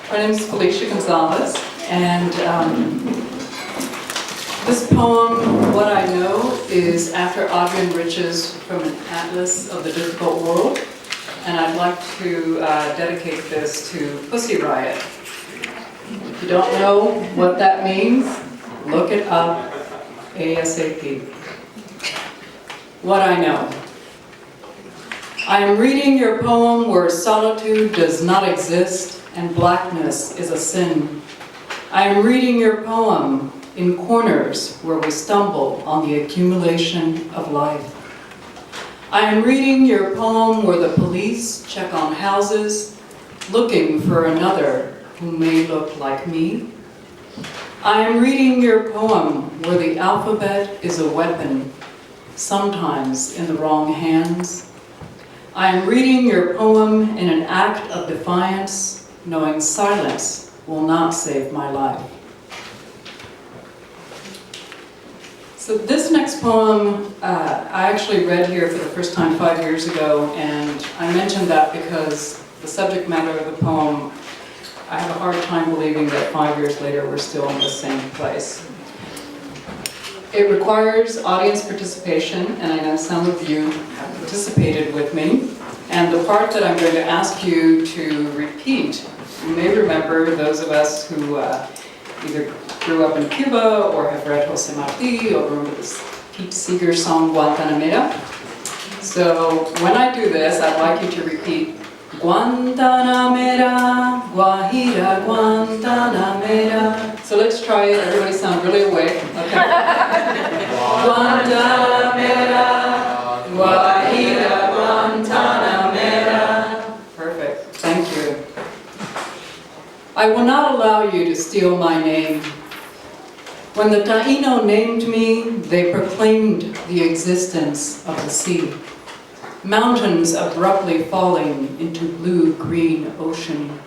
My name is Felicia Gonzalez, and this poem, What I Know, is after Adrian Rich's From an Atlas of the Difficult World, and I'd like to dedicate this to Pussy Riot. If you don't know what that means, look it up ASAP. What I Know. I am reading your poem where solitude does not exist and blackness is a sin. I am reading your poem in corners where we stumble on the accumulation of life. I am reading your poem where the police check on houses, looking for another who may look like me. I am reading your poem where the alphabet is a weapon, sometimes in the wrong hands. I am reading your poem in an act of defiance, knowing silence will not save my life. So this next poem, I actually read here for the first time 5 years ago, and I mentioned that because the subject matter of the poem, I have a hard time believing that 5 years later we're still in the same place. It requires audience participation, and I know some of you have participated with me. And the part that I'm going to ask you to repeat, you may remember those of us who either grew up in Cuba or have read Jose Marti or remember this Pete Seeger song, Guantanamera. So when I do this, I'd like you to repeat, Guantanamera, Guajira, Guantanamera. So let's try it. Everybody sound really awake. Okay. Guantanamera, Guajira, Guantanamera. Perfect. Thank you. I will not allow you to steal my name. When the Taino named me, they proclaimed the existence of the sea. Mountains abruptly falling into blue-green ocean.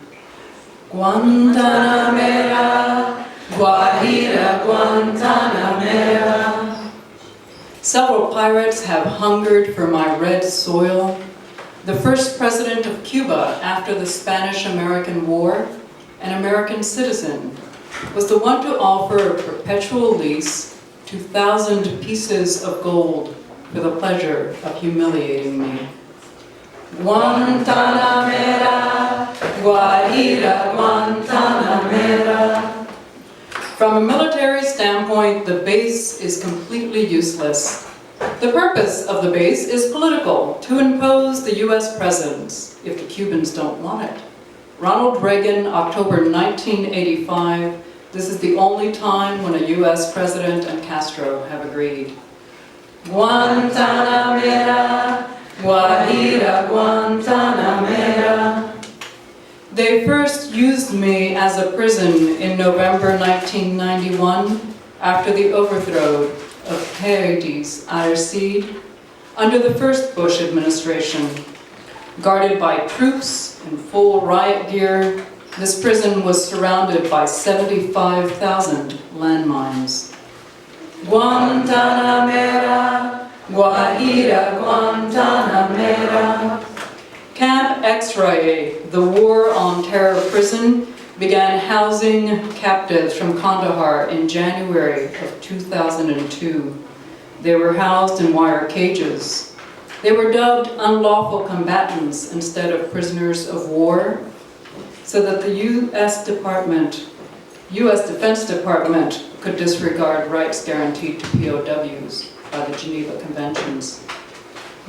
Guantanamera, Guajira, Guantanamera. Several pirates have hungered for my red soil. The first president of Cuba after the Spanish-American War, an American citizen, was the one to offer a perpetual lease, 2,000 pieces of gold for the pleasure of humiliating me. Guantanamera, Guajira, Guantanamera. From a military standpoint, the base is completely useless. The purpose of the base is political, to impose the US presence if the Cubans don't want it. Ronald Reagan, October 1985, this is the only time when a US president and Castro have agreed. Guantanamera, Guajira, Guantanamera. They first used me as a prison in November 1991 after the overthrow of Haiti's Aristide under the first Bush administration. Guarded by troops in full riot gear, this prison was surrounded by 75,000 landmines. Guantanamera, Guajira, Guantanamera. Camp X-Ray, the War on Terror prison, began housing captives from Kandahar in January of 2002. They were housed in wire cages. They were dubbed unlawful combatants instead of prisoners of war, so that the US Defense Department could disregard rights guaranteed to POWs by the Geneva Conventions.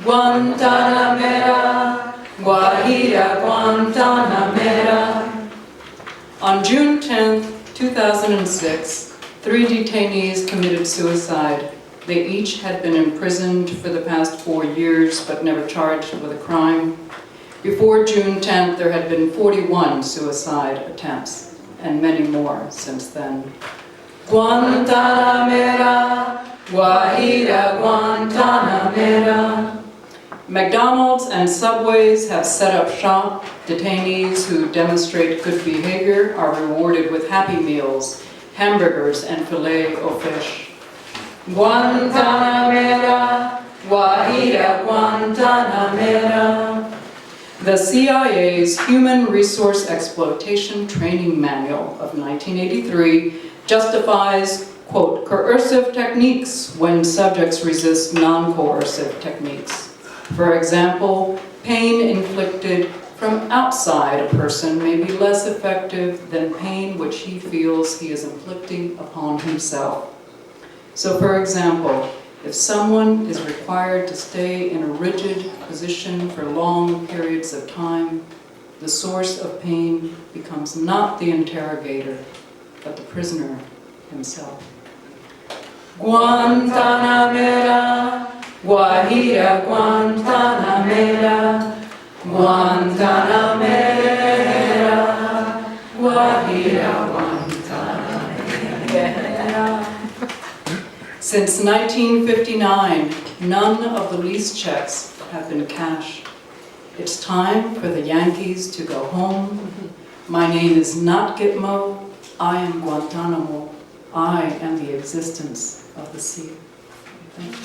Guantanamera, Guajira, Guantanamera. On June 10, 2006, 3 detainees committed suicide. They each had been imprisoned for the past 4 years, but never charged with a crime. Before June 10th, there had been 41 suicide attempts, and many more since then. Guantanamera, Guajira, Guantanamera. McDonald's and Subways have set up shop. Detainees who demonstrate good behavior are rewarded with Happy Meals, hamburgers, and filet-o-fish. Guantanamera, Guajira, Guantanamera. The CIA's Human Resource Exploitation Training Manual of 1983 justifies, quote, coercive techniques when subjects resist non-coercive techniques. For example, pain inflicted from outside a person may be less effective than pain which he feels he is inflicting upon himself. So for example, if someone is required to stay in a rigid position for long periods of time, the source of pain becomes not the interrogator, but the prisoner himself. Guantanamera, Guajira Guantanamera, Guantanamera, Guajira Guantanamera. Since 1959, none of the lease checks have been cashed. It's time for the Yankees to go home. My name is not Gitmo, I am Guantanamo. I am the existence of the sea. Thank you.